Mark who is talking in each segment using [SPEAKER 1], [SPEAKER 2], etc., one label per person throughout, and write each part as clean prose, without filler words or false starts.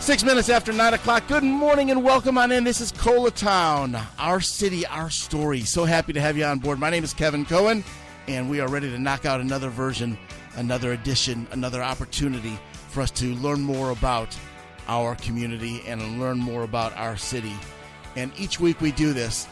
[SPEAKER 1] 6 minutes after 9 o'clock. Good morning and welcome on in. This is Colatown, our city, our story. So happy to have you on board. My name is Kevin Cohen, and we are ready to knock out another version, another edition, another opportunity for us to learn more about our community and learn more about our city. And each week we do this.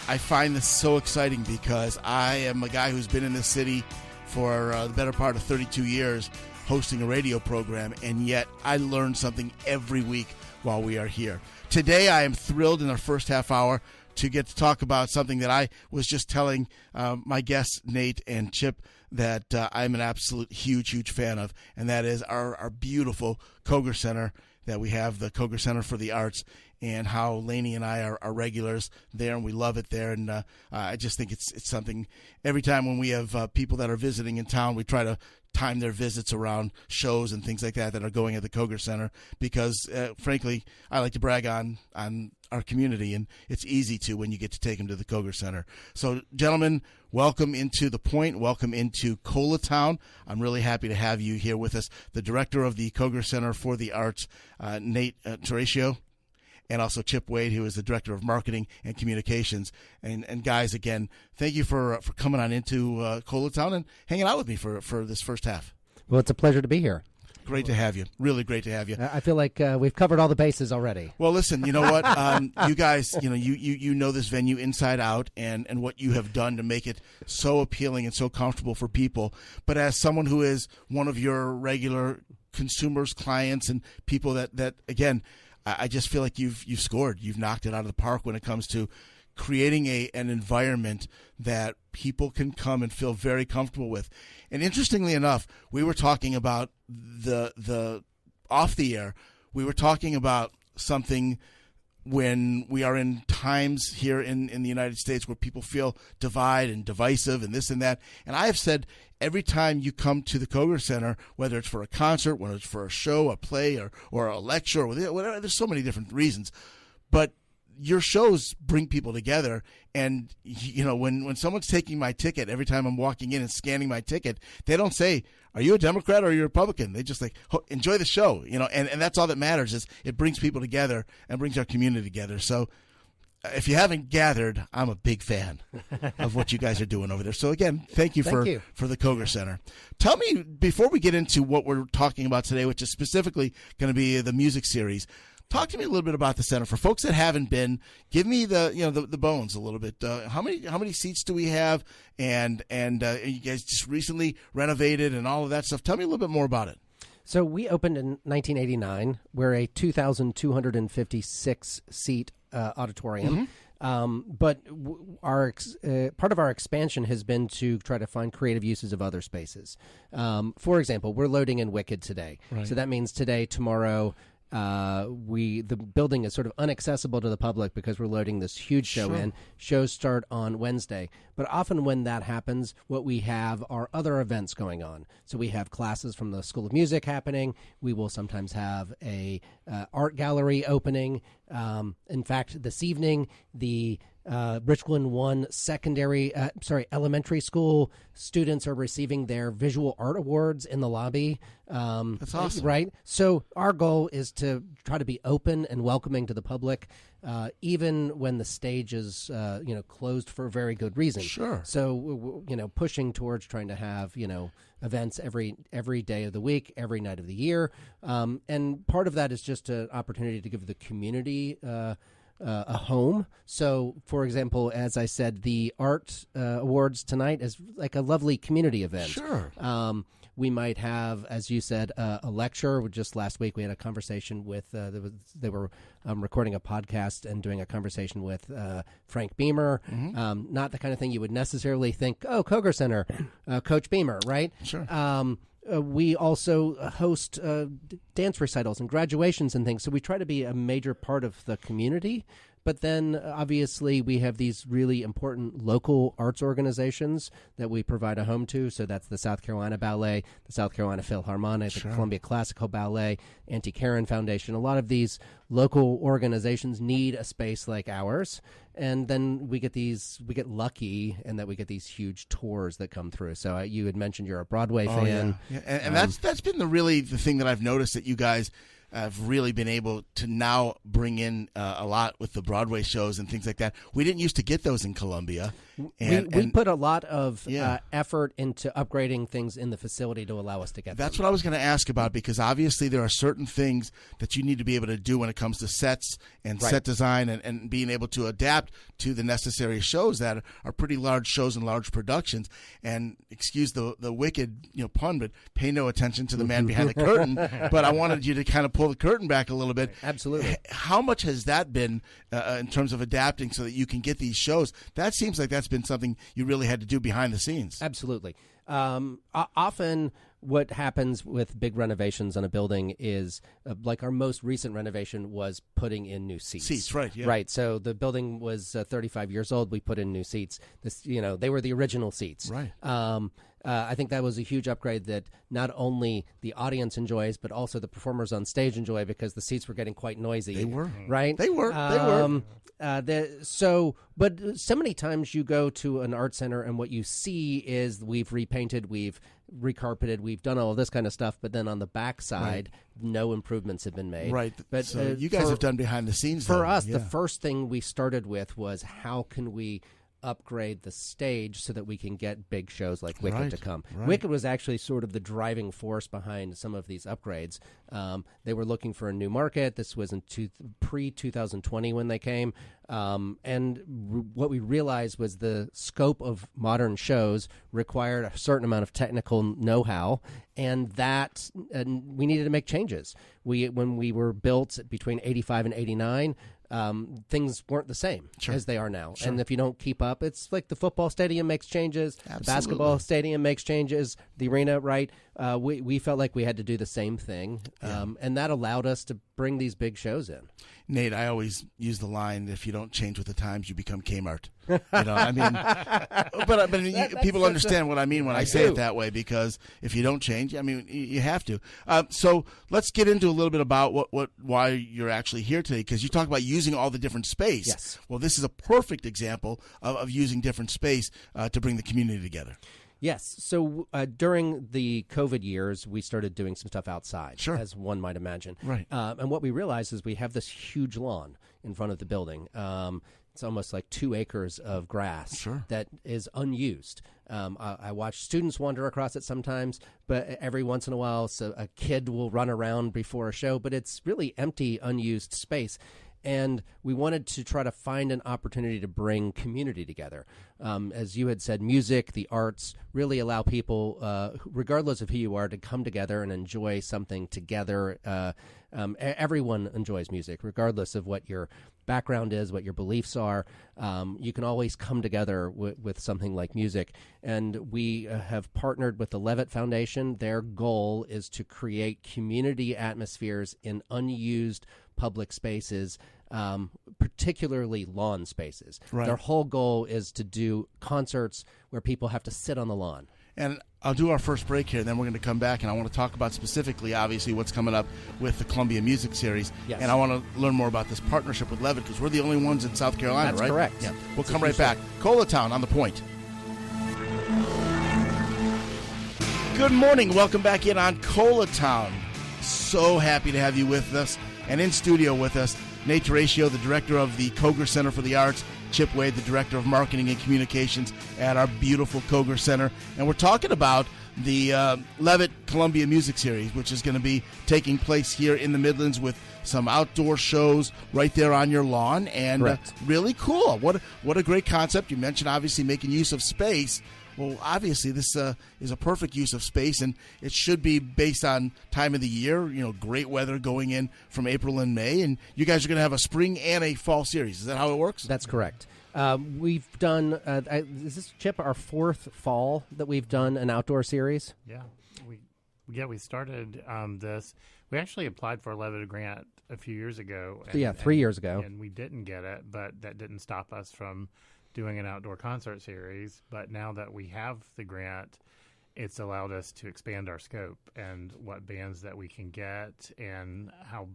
[SPEAKER 1] I find this so exciting because I am a guy who's been in this city for the better part of 32 years, hosting a radio program, and yet I learn something every week while we are here. Today I am thrilled in our first half hour to get to talk about something that I was just telling my guests, Nate and Chip, that I'm an absolute huge fan of, and that is our beautiful Koger Center that we have, the Koger Center for the Arts, and how Lainey and I are regulars there, and we love it there. And I just think it's something, every time when we have people that are visiting in town, we try to time their visits around shows and things like that are going at the Koger Center, because frankly, I like to brag on our community, and it's easy to when you get to take them to the Koger Center. So, gentlemen, welcome into The Point. Welcome into Colatown. I'm really happy to have you here with us. The director of the Koger Center for the Arts, Nate Terracio, and also Chip Wade, who is the director of marketing and communications. And guys, again, thank you for coming on into Colatown and hanging out with me for this first half.
[SPEAKER 2] Well, it's a pleasure to be here.
[SPEAKER 1] Great to have you. Really great to have you.
[SPEAKER 2] I feel like we've covered all the bases already.
[SPEAKER 1] Well, listen, you know what? You guys, you know this venue inside out, and what you have done to make it so appealing and so comfortable for people. But as someone who is one of your regular consumers, clients, and people that again, I just feel like you've scored. You've knocked it out of the park when it comes to creating an environment that people can come and feel very comfortable with. And interestingly enough, we were talking about the off the air. We were talking about something when we are in times here in the United States where people feel divide and divisive and this and that. And I have said every time you come to the Koger Center, whether it's for a concert, whether it's for a show, a play, or a lecture, or whatever, there's so many different reasons. But your shows bring people together, and when someone's taking my ticket, every time I'm walking in and scanning my ticket, they don't say, "Are you a Democrat or are you a Republican?" They just enjoy the show, and that's all that matters. Is it brings people together and brings our community together. So if you haven't gathered, I'm a big fan of what you guys are doing over there. So again, thank you for the Koger Center. Tell me, before we get into what we're talking about today, which is specifically going to be the music series, talk to me a little bit about the center. For folks that haven't been, give me the bones a little bit. How many seats do we have? And you guys just recently renovated and all of that stuff. Tell me a little bit more about it.
[SPEAKER 2] So we opened in 1989. We're a 2,256 seat auditorium. Mm-hmm. But our part of our expansion has been to try to find creative uses of other spaces. For example, we're loading in Wicked today. Right. So that means today, tomorrow, the building is sort of inaccessible to the public because we're loading this huge show in. Shows start on Wednesday. But often when that happens, what we have are other events going on. So we have classes from the School of Music happening. We will sometimes have a art gallery opening. In fact, this evening, the Richland 1 elementary school students are receiving their visual art awards in the lobby.
[SPEAKER 1] That's awesome.
[SPEAKER 2] Right? So our goal is to try to be open and welcoming to the public, even when the stage is, closed for a very good reason.
[SPEAKER 1] Sure.
[SPEAKER 2] So, pushing towards trying to have, events every day of the week, every night of the year. And part of that is just an opportunity to give the community a home. So, for example, as I said, the art awards tonight is like a lovely community event.
[SPEAKER 1] Sure.
[SPEAKER 2] We might have, as you said, a lecture. Just last week we had a conversation with, they were recording a podcast and doing a conversation with Frank Beamer. Mm-hmm. Not the kind of thing you would necessarily think, Koger Center, Coach Beamer, right?
[SPEAKER 1] Sure.
[SPEAKER 2] We also host dance recitals and graduations and things. So we try to be a major part of the community. But then, obviously, we have these really important local arts organizations that we provide a home to. So that's the South Carolina Ballet, the South Carolina Philharmonic, the Columbia Classical Ballet, Auntie Karen Foundation. A lot of these local organizations need a space like ours. And then we get lucky in that we get these huge tours that come through. So you had mentioned you're a Broadway fan.
[SPEAKER 1] Yeah. And that's been the thing that I've noticed, that you guys, have really been able to now bring in a lot with the Broadway shows and things like that. We didn't used to get those in Columbia.
[SPEAKER 2] We put a lot of effort into upgrading things in the facility to allow us to get
[SPEAKER 1] That's
[SPEAKER 2] them.
[SPEAKER 1] what I was going to ask about, because obviously there are certain things that you need to be able to do when it comes to sets and set design and being able to adapt to the necessary shows that are pretty large shows and large productions. And excuse the wicked pun, but pay no attention to the man behind the curtain. But I wanted you to kind of pull the curtain back a little bit.
[SPEAKER 2] Absolutely.
[SPEAKER 1] How much has that been in terms of adapting so that you can get these shows? That seems like that's been something you really had to do behind the scenes.
[SPEAKER 2] Absolutely. Often what happens with big renovations on a building is like our most recent renovation was putting in new seats.
[SPEAKER 1] Seats, right. Yeah.
[SPEAKER 2] Right. So the building was 35 years old. We put in new seats. They were the original seats.
[SPEAKER 1] Right.
[SPEAKER 2] I think that was a huge upgrade that not only the audience enjoys, but also the performers on stage enjoy, because the seats were getting quite noisy.
[SPEAKER 1] They were.
[SPEAKER 2] Right?
[SPEAKER 1] They were.
[SPEAKER 2] But so many times you go to an art center and what you see is we've repainted, we've recarpeted, we've done all of this kind of stuff, but then on the backside, no improvements have been made.
[SPEAKER 1] Right.
[SPEAKER 2] But
[SPEAKER 1] so you guys have done behind the scenes.
[SPEAKER 2] For us, the first thing we started with was how can we upgrade the stage so that we can get big shows like Wicked to come.
[SPEAKER 1] Right.
[SPEAKER 2] Wicked was actually sort of the driving force behind some of these upgrades. They were looking for a new market. This was in pre-2020 when they came. What we realized was the scope of modern shows required a certain amount of technical know-how, and that we needed to make changes. When we were built between 85 and 89, things weren't the same as they are now. And if you don't keep up, it's like the football stadium makes changes, the basketball stadium makes changes, the arena, right? We felt like we had to do the same thing, and that allowed us to bring these big shows in.
[SPEAKER 1] Nate, I always use the line, if you don't change with the times, you become Kmart. I mean, but people understand what I mean when I say it that way, because if you don't change, I mean, you have to. So let's get into a little bit about why you're actually here today, because you talk about using all the different space.
[SPEAKER 2] Yes.
[SPEAKER 1] Well, this is a perfect example of using different space to bring the community together.
[SPEAKER 2] Yes. So during the COVID years, we started doing some stuff outside, as one might imagine.
[SPEAKER 1] Right.
[SPEAKER 2] And what we realized is we have this huge lawn in front of the building. It's almost like 2 acres of grass that is unused. I watch students wander across it sometimes, but every once in a while a kid will run around before a show, but it's really empty, unused space. And we wanted to try to find an opportunity to bring community together. As you had said, music, the arts really allow people, regardless of who you are, to come together and enjoy something together. Everyone enjoys music, regardless of what your background is, what your beliefs are. You can always come together with something like music. And we have partnered with the Levitt Foundation. Their goal is to create community atmospheres in unused public spaces, particularly lawn spaces.
[SPEAKER 1] Right.
[SPEAKER 2] Their whole goal is to do concerts where people have to sit on the lawn.
[SPEAKER 1] And I'll do our first break here, and then we're going to come back, and I want to talk about specifically, obviously, what's coming up with the Columbia Music Series.
[SPEAKER 2] Yes.
[SPEAKER 1] And I want to learn more about this partnership with Levitt, because we're the only ones in South Carolina,
[SPEAKER 2] That's
[SPEAKER 1] right?
[SPEAKER 2] correct.
[SPEAKER 1] Yeah. We'll come right back. Colatown on the Point. Good morning. Welcome back in on Colatown. So happy to have you with us. And in studio with us, Nate Terracio, the director of the Koger Center for the Arts, Chip Wade, the director of marketing and communications at our beautiful Koger Center. And we're talking about the Levitt Columbia Music Series, which is going to be taking place here in the Midlands with some outdoor shows right there on your lawn. And really cool. What a great concept. You mentioned, obviously, making use of space. Well, obviously, this is a perfect use of space, and it should be based on time of the year. Great weather going in from April and May, and you guys are going to have a spring and a fall series. Is that how it works?
[SPEAKER 2] That's correct. We've done, is this, Chip, our 4th fall that we've done an outdoor series?
[SPEAKER 3] Yeah. We started this. We actually applied for a Levitt grant a few years ago.
[SPEAKER 2] 3 years ago.
[SPEAKER 3] And we didn't get it, but that didn't stop us from doing an outdoor concert series. But now that we have the grant, it's allowed us to expand our scope and what bands that we can get and how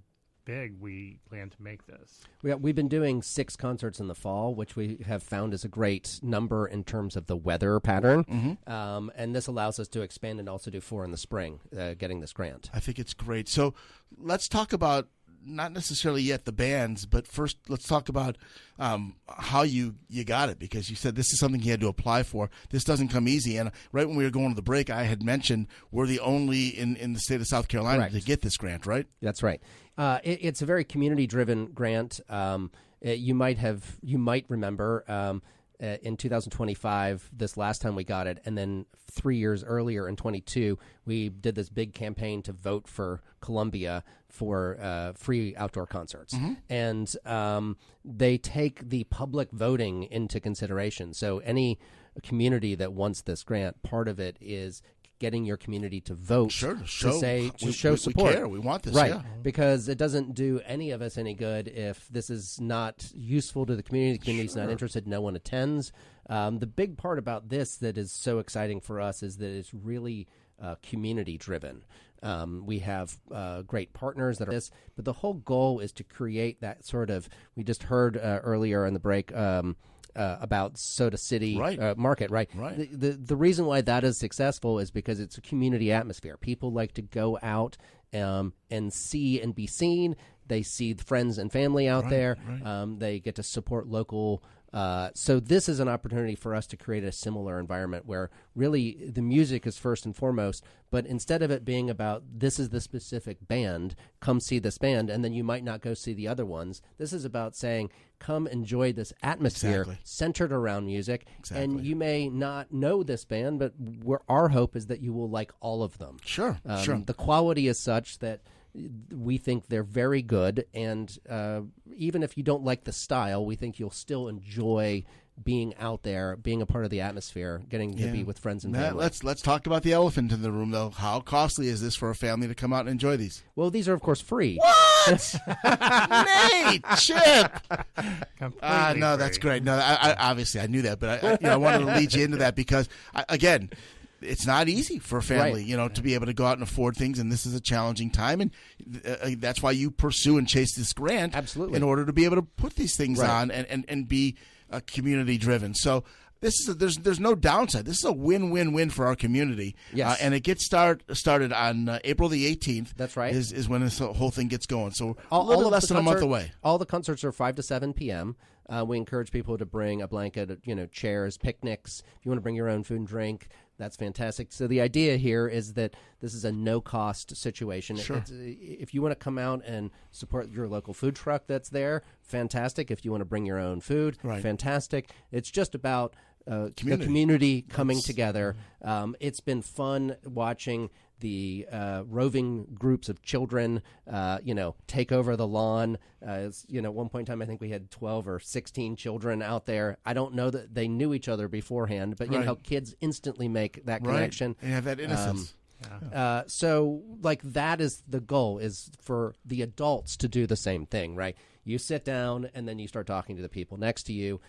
[SPEAKER 3] big we plan to make this.
[SPEAKER 2] We've been doing 6 concerts in the fall, which we have found is a great number in terms of the weather pattern. And this allows us to expand and also do 4 in the spring, getting this grant.
[SPEAKER 1] I think it's great. So let's talk about not necessarily yet the bands, but first let's talk about how you got it, because you said this is something you had to apply for. This doesn't come easy. And right when we were going to the break, I had mentioned we're the only in the state of South Carolina
[SPEAKER 2] Correct.
[SPEAKER 1] to get this grant, right?
[SPEAKER 2] That's right. It's a very community-driven grant. You might remember in 2025, this last time we got it, and then 3 years earlier in 22, we did this big campaign to vote for Columbia for free outdoor concerts. And they take the public voting into consideration. So any community that wants this grant, part of it is getting your community to vote
[SPEAKER 1] to
[SPEAKER 2] show support.
[SPEAKER 1] We care. We want this,
[SPEAKER 2] right?
[SPEAKER 1] yeah.
[SPEAKER 2] Because it doesn't do any of us any good if this is not useful to the community. The community's not interested. No one attends. The big part about this that is so exciting for us is that it's really community driven. We have great partners that are this, but the whole goal is to create that sort of. We just heard earlier in the break. About Soda City Market, right? The reason why that is successful is because it's a community atmosphere. People like to go out and see and be seen. They see friends and family out there. They get to support local. So this is an opportunity for us to create a similar environment where really the music is first and foremost, but instead of it being about this is the specific band, come see this band, and then you might not go see the other ones. This is about saying, come enjoy this atmosphere centered around music, and you may not know this band, but our hope is that you will like all of them.
[SPEAKER 1] Sure.
[SPEAKER 2] The quality is such that we think they're very good, and even if you don't like the style, we think you'll still enjoy being out there, being a part of the atmosphere, getting to be with friends and family.
[SPEAKER 1] Let's talk about the elephant in the room, though. How costly is this for a family to come out and enjoy these?
[SPEAKER 2] Well, these are, of course, free.
[SPEAKER 1] What? Nate, Chip.
[SPEAKER 3] Completely
[SPEAKER 1] that's
[SPEAKER 3] free.
[SPEAKER 1] great. No, I obviously I knew that, but I wanted to lead you into that because, again, it's not easy for a family, to be able to go out and afford things, and this is a challenging time, and that's why you pursue and chase this grant,
[SPEAKER 2] absolutely,
[SPEAKER 1] in order to be able to put these things on and be community driven. So this is there's no downside. This is a win-win-win for our community.
[SPEAKER 2] Yes,
[SPEAKER 1] and it gets started on April the 18th.
[SPEAKER 2] That's right.
[SPEAKER 1] Is when this whole thing gets going. So a little bit less than a month away.
[SPEAKER 2] All the concerts are 5 to 7 p.m. We encourage people to bring a blanket, chairs, picnics. If you want to bring your own food and drink, that's fantastic. So the idea here is that this is a no-cost situation.
[SPEAKER 1] Sure.
[SPEAKER 2] If you want to come out and support your local food truck that's there, fantastic. If you want to bring your own food, fantastic. It's just about the community coming together. It's been fun watching the roving groups of children, take over the lawn. At one point in time, I think we had 12 or 16 children out there. I don't know that they knew each other beforehand, but you know how kids instantly make that connection.
[SPEAKER 1] And have that innocence.
[SPEAKER 2] So, that is the goal, is for the adults to do the same thing, right? You sit down, and then you start talking to the people next to you.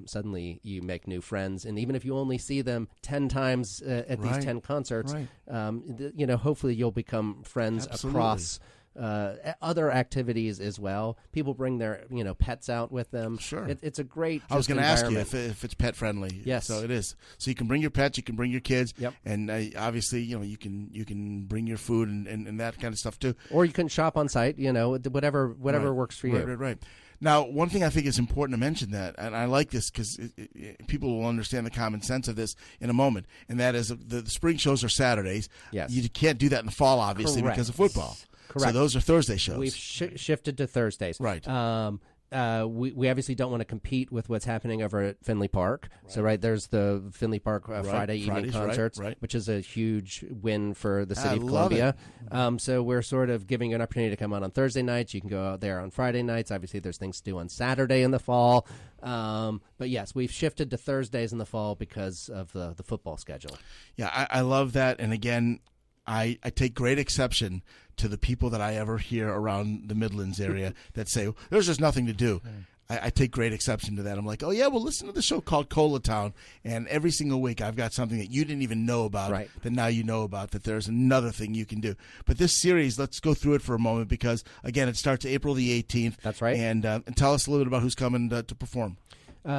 [SPEAKER 2] Suddenly, you make new friends. And even if you only see them 10 times at these 10 concerts, hopefully you'll become friends across other activities as well. People bring their pets out with them.
[SPEAKER 1] Sure,
[SPEAKER 2] it's a great.
[SPEAKER 1] I was going to ask you if it's pet friendly.
[SPEAKER 2] Yes,
[SPEAKER 1] so it is. So you can bring your pets, you can bring your kids.
[SPEAKER 2] Yep.
[SPEAKER 1] And obviously you can bring your food and that kind of stuff too.
[SPEAKER 2] Or you can shop on site. Whatever works for you.
[SPEAKER 1] Right. Now, one thing I think is important to mention that, and I like this because people will understand the common sense of this in a moment, and that is the spring shows are Saturdays.
[SPEAKER 2] Yes.
[SPEAKER 1] You can't do that in the fall, obviously, because of football.
[SPEAKER 2] Correct.
[SPEAKER 1] So those are Thursday shows.
[SPEAKER 2] We've shifted to Thursdays.
[SPEAKER 1] Right.
[SPEAKER 2] We obviously don't want to compete with what's happening over at Finley Park. Right. So, there's the Finley Park Friday evening concerts, which is a huge win for the city of Columbia. So we're sort of giving you an opportunity to come out on Thursday nights. You can go out there on Friday nights. Obviously, there's things to do on Saturday in the fall. But yes, we've shifted to Thursdays in the fall because of the football schedule.
[SPEAKER 1] Yeah, I love that. And again, I take great exception to the people that I ever hear around the Midlands area that say, there's just nothing to do. I take great exception to that. I'm like, oh, yeah, well, listen to the show called Colatown, and every single week I've got something that you didn't even know about that now you know about, that there's another thing you can do. But this series, let's go through it for a moment because, again, it starts April the 18th.
[SPEAKER 2] That's right.
[SPEAKER 1] And tell us a little bit about who's coming to perform.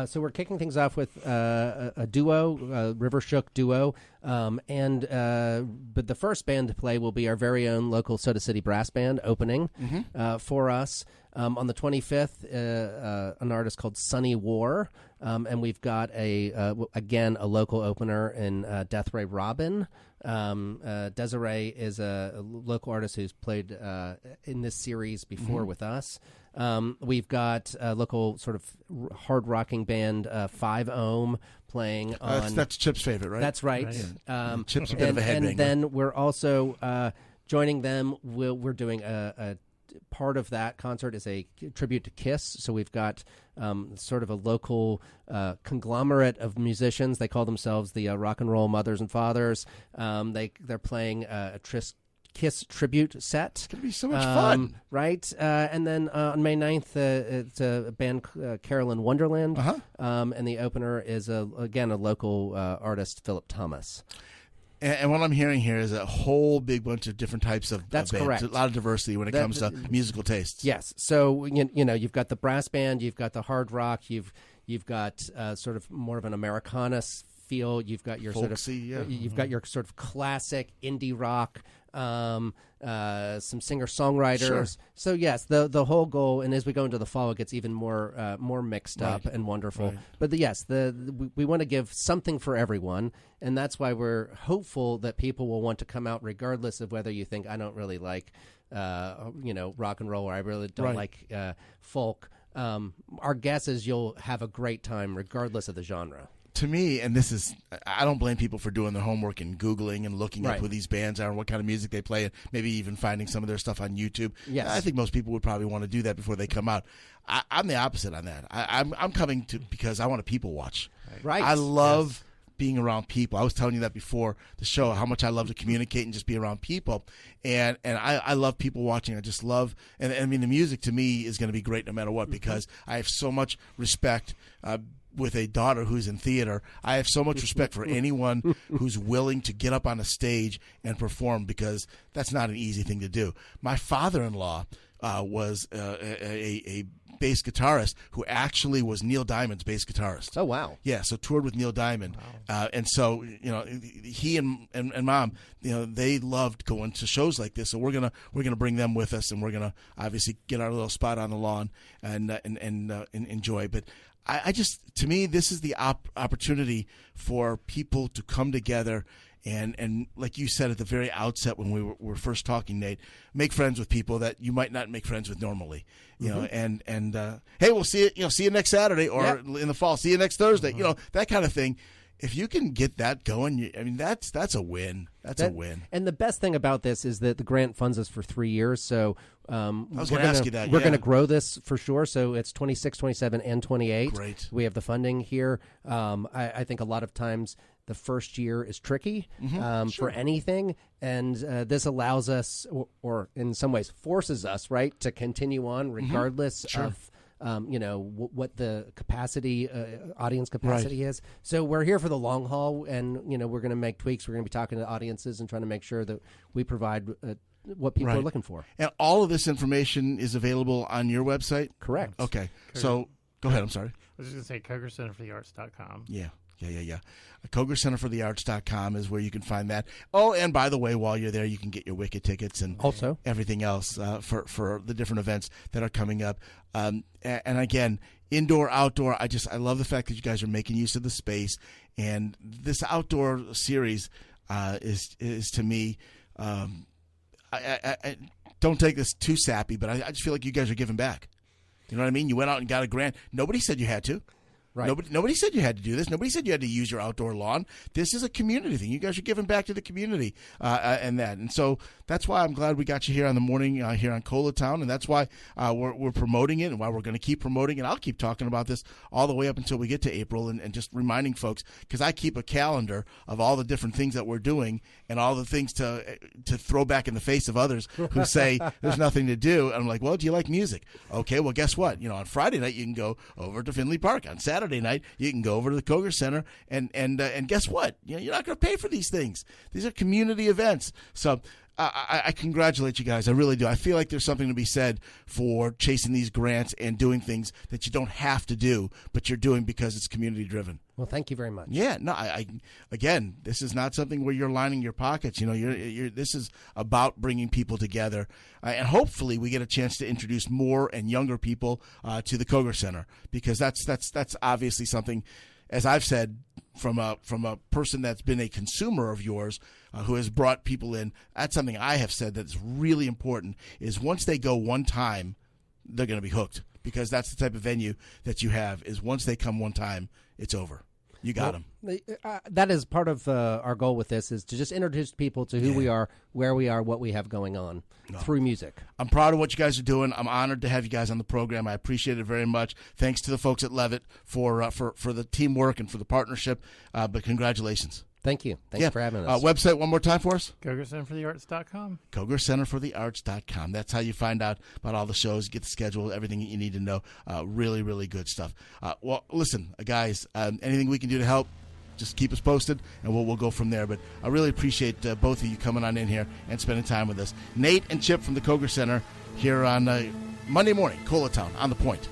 [SPEAKER 2] So we're kicking things off with a duo, River Shook duo, but the first band to play will be our very own local Soda City Brass Band opening for us. On the 25th, an artist called Sunny War, and we've got a local opener in Death Ray Robin. Desiree is a local artist who's played in this series before with us. We've got a local sort of hard rocking band, 5 Ohm, playing on.
[SPEAKER 1] That's Chip's favorite, right?
[SPEAKER 2] That's right.
[SPEAKER 1] Chip's a bit of a headbanger.
[SPEAKER 2] And then we're also joining them. We're doing a part of that concert is a tribute to Kiss. So we've got sort of a local conglomerate of musicians. They call themselves the Rock and Roll Mothers and Fathers. They're playing a Kiss tribute set.
[SPEAKER 1] It's going to be so much fun.
[SPEAKER 2] Right? And then on May 9th, it's a band, Carolyn Wonderland. And the opener is, again, a local artist, Philip Thomas.
[SPEAKER 1] And what I'm hearing here is a whole big bunch of different types of
[SPEAKER 2] That's
[SPEAKER 1] bands.
[SPEAKER 2] correct.
[SPEAKER 1] A lot of diversity when it comes to musical tastes.
[SPEAKER 2] Yes. So, you've got the brass band, you've got the hard rock, you've got sort of more of an Americana feel, you've got your
[SPEAKER 1] Folksy,
[SPEAKER 2] you've got your sort of classic indie rock, some singer-songwriters.
[SPEAKER 1] Sure.
[SPEAKER 2] So yes, the whole goal, and as we go into the fall, it gets even more mixed up and wonderful.
[SPEAKER 1] Right.
[SPEAKER 2] But we want to give something for everyone, and that's why we're hopeful that people will want to come out regardless of whether you think I don't really like rock and roll or I really don't like folk. Our guess is you'll have a great time regardless of the genre.
[SPEAKER 1] To me, and I don't blame people for doing their homework and Googling and looking up who these bands are and what kind of music they play, and maybe even finding some of their stuff on YouTube.
[SPEAKER 2] Yes.
[SPEAKER 1] I think most people would probably want to do that before they come out. I'm the opposite on that. I'm coming to because I want to people watch.
[SPEAKER 2] Right.
[SPEAKER 1] I love being around people. I was telling you that before the show, how much I love to communicate and just be around people. And I love people watching. I just love, and I mean, the music to me is going to be great no matter what, because I have so much respect with a daughter who's in theater. I have so much respect for anyone who's willing to get up on a stage and perform, because that's not an easy thing to do. My father-in-law was a bass guitarist who actually was Neil Diamond's bass guitarist.
[SPEAKER 2] Oh, wow.
[SPEAKER 1] Yeah, so toured with Neil Diamond. Wow. And so, he and Mom, they loved going to shows like this. So we're gonna bring them with us, and we're gonna obviously get our little spot on the lawn and enjoy. But I just, to me, this is the opportunity for people to come together and like you said at the very outset when we were first talking, Nate, make friends with people that you might not make friends with normally. You know, and hey, we'll see you next Saturday, or in the fall, see you next Thursday. That kind of thing. If you can get that going, that's a win. That's a win.
[SPEAKER 2] And the best thing about this is that the grant funds us for 3 years. So
[SPEAKER 1] I was going to ask you that.
[SPEAKER 2] We're going to grow this for sure. So it's 26, 27, and 28.
[SPEAKER 1] Great.
[SPEAKER 2] We have the funding here. I think a lot of times the first year is tricky for anything. And this allows us, or in some ways forces us, right, to continue on regardless of what the capacity, audience capacity is. So we're here for the long haul, and we're going to make tweaks. We're going to be talking to audiences and trying to make sure that we provide what people are looking for.
[SPEAKER 1] And all of this information is available on your website?
[SPEAKER 2] Correct.
[SPEAKER 1] Okay. So go ahead. I'm sorry.
[SPEAKER 3] I was just going to say KogerCenterForTheArts.com.
[SPEAKER 1] Yeah. KogerCenterForTheArts.com is where you can find that. Oh, and by the way, while you're there, you can get your Wicked tickets and
[SPEAKER 2] also
[SPEAKER 1] everything else for the different events that are coming up. And again, indoor, outdoor, I love the fact that you guys are making use of the space. And this outdoor series is to me, I don't take this too sappy, but I just feel like you guys are giving back. You know what I mean? You went out and got a grant. Nobody said you had to.
[SPEAKER 2] Right.
[SPEAKER 1] Nobody said you had to do this. Nobody said you had to use your outdoor lawn. This is a community thing. You guys are giving back to the community and so that's why I'm glad we got you here on the morning here on Colatown, and that's why we're promoting it and why we're going to keep promoting it. I'll keep talking about this all the way up until we get to April and just reminding folks, because I keep a calendar of all the different things that we're doing and all the things to throw back in the face of others who say there's nothing to do. And I'm like, well, do you like music? Okay, well, guess what? On Friday night you can go over to Finley Park. On Saturday night you can go over to the Koger Center, and guess what? You're not going to pay for these things. These are community events. So I congratulate you guys. I really do. I feel like there's something to be said for chasing these grants and doing things that you don't have to do, but you're doing because it's community driven.
[SPEAKER 2] Well, thank you very much.
[SPEAKER 1] Yeah, no, again, this is not something where you're lining your pockets. This is about bringing people together, and hopefully we get a chance to introduce more and younger people to the Koger Center, because that's obviously something, as I've said, from a person that's been a consumer of yours, who has brought people in. That's something I have said that's really important, is once they go one time, they're going to be hooked, because that's the type of venue that you have, is once they come one time, it's over. You got them.
[SPEAKER 2] That is part of our goal with this, is to just introduce people to who we are, where we are, what we have going on through music.
[SPEAKER 1] I'm proud of what you guys are doing. I'm honored to have you guys on the program. I appreciate it very much. Thanks to the folks at Levitt for the teamwork and for the partnership. But congratulations.
[SPEAKER 2] Thank you. Thanks for having us.
[SPEAKER 1] Website one more time for us?
[SPEAKER 3] KogerCenterfortheArts.com.
[SPEAKER 1] KogerCenterfortheArts.com. That's how you find out about all the shows, get the schedule, everything you need to know. Really, really good stuff. Well, listen, guys, anything we can do to help, just keep us posted, and we'll go from there. But I really appreciate both of you coming on in here and spending time with us. Nate and Chip from the Koger Center here on Monday morning, Colatown, on The Point.